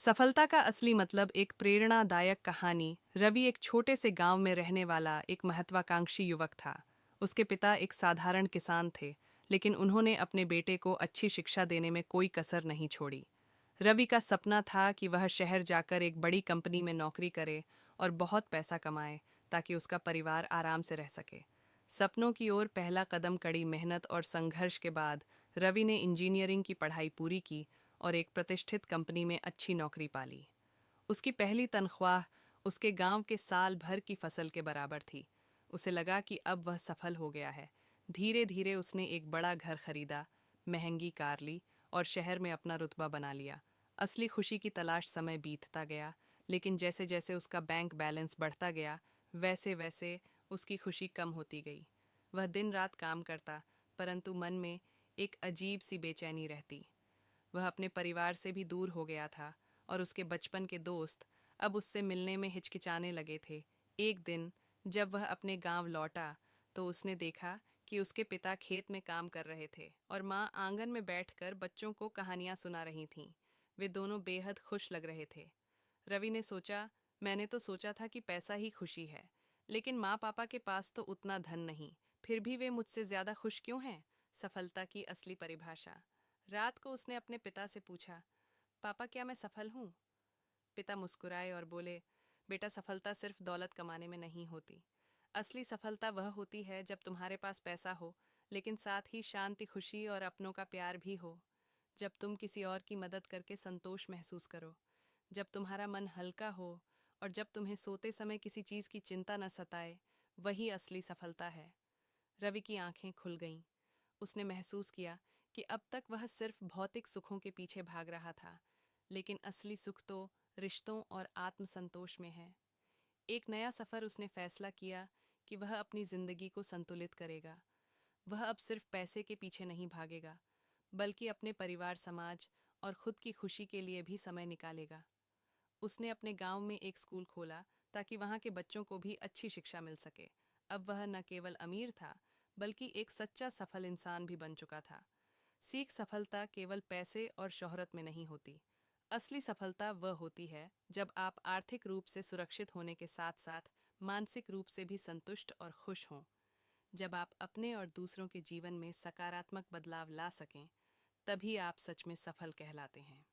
सफलता का असली मतलब एक प्रेरणादायक कहानी। रवि एक छोटे से गांव में रहने वाला एक महत्वाकांक्षी युवक था। उसके पिता एक साधारण किसान थे, लेकिन उन्होंने अपने बेटे को अच्छी शिक्षा देने में कोई कसर नहीं छोड़ी। रवि का सपना था कि वह शहर जाकर एक बड़ी कंपनी में नौकरी करे और बहुत पैसा कमाए, ताकि उसका परिवार आराम से रह सके। सपनों की ओर पहला कदम कड़ी मेहनत और संघर्ष के बाद रवि ने इंजीनियरिंग की पढ़ाई पूरी की और एक प्रतिष्ठित कंपनी में अच्छी नौकरी पाली। उसकी पहली तनख्वाह उसके गांव के साल भर की फसल के बराबर थी। उसे लगा कि अब वह सफल हो गया है। धीरे धीरे उसने एक बड़ा घर खरीदा, महंगी कार ली और शहर में अपना रुतबा बना लिया। असली खुशी की तलाश समय बीतता गया, लेकिन जैसे जैसे उसका बैंक बैलेंस बढ़ता गया, वैसे वैसे उसकी खुशी कम होती गई। वह दिन रात काम करता, परंतु मन में एक अजीब सी बेचैनी रहती। वह अपने परिवार से भी दूर हो गया था और उसके बचपन के दोस्त अब उससे मिलने में हिचकिचाने लगे थे। एक दिन जब वह अपने गांव लौटा, तो उसने देखा कि उसके पिता खेत में काम कर रहे थे और माँ आंगन में बैठकर बच्चों को कहानियां सुना रही थीं। वे दोनों बेहद खुश लग रहे थे। रवि ने सोचा, मैंने तो सोचा था कि पैसा ही खुशी है, लेकिन माँ पापा के पास तो उतना धन नहीं, फिर भी वे मुझसे ज्यादा खुश क्यों हैं? सफलता की असली परिभाषा। रात को उसने अपने पिता से पूछा, पापा क्या मैं सफल हूँ? पिता मुस्कुराए और बोले, बेटा सफलता सिर्फ दौलत कमाने में नहीं होती। असली सफलता वह होती है जब तुम्हारे पास पैसा हो, लेकिन साथ ही शांति, खुशी और अपनों का प्यार भी हो। जब तुम किसी और की मदद करके संतोष महसूस करो, जब तुम्हारा मन हल्का हो और जब तुम्हें सोते समय किसी चीज की चिंता न सताए, वही असली सफलता है। रवि की आंखें खुल गईं। उसने महसूस किया कि अब तक वह सिर्फ भौतिक सुखों के पीछे भाग रहा था, लेकिन असली सुख तो रिश्तों और आत्मसंतोष में है। एक नया सफर उसने फैसला किया कि वह अपनी जिंदगी को संतुलित करेगा। वह अब सिर्फ पैसे के पीछे नहीं भागेगा, बल्कि अपने परिवार, समाज और खुद की खुशी के लिए भी समय निकालेगा। उसने अपने गांव में एक स्कूल खोला ताकि वहां के बच्चों को भी अच्छी शिक्षा मिल सके। अब वह न केवल अमीर था, बल्कि एक सच्चा सफल इंसान भी बन चुका था। सीख, सफलता केवल पैसे और शोहरत में नहीं होती। असली सफलता वह होती है जब आप आर्थिक रूप से सुरक्षित होने के साथ साथ मानसिक रूप से भी संतुष्ट और खुश हों। जब आप अपने और दूसरों के जीवन में सकारात्मक बदलाव ला सकें, तभी आप सच में सफल कहलाते हैं।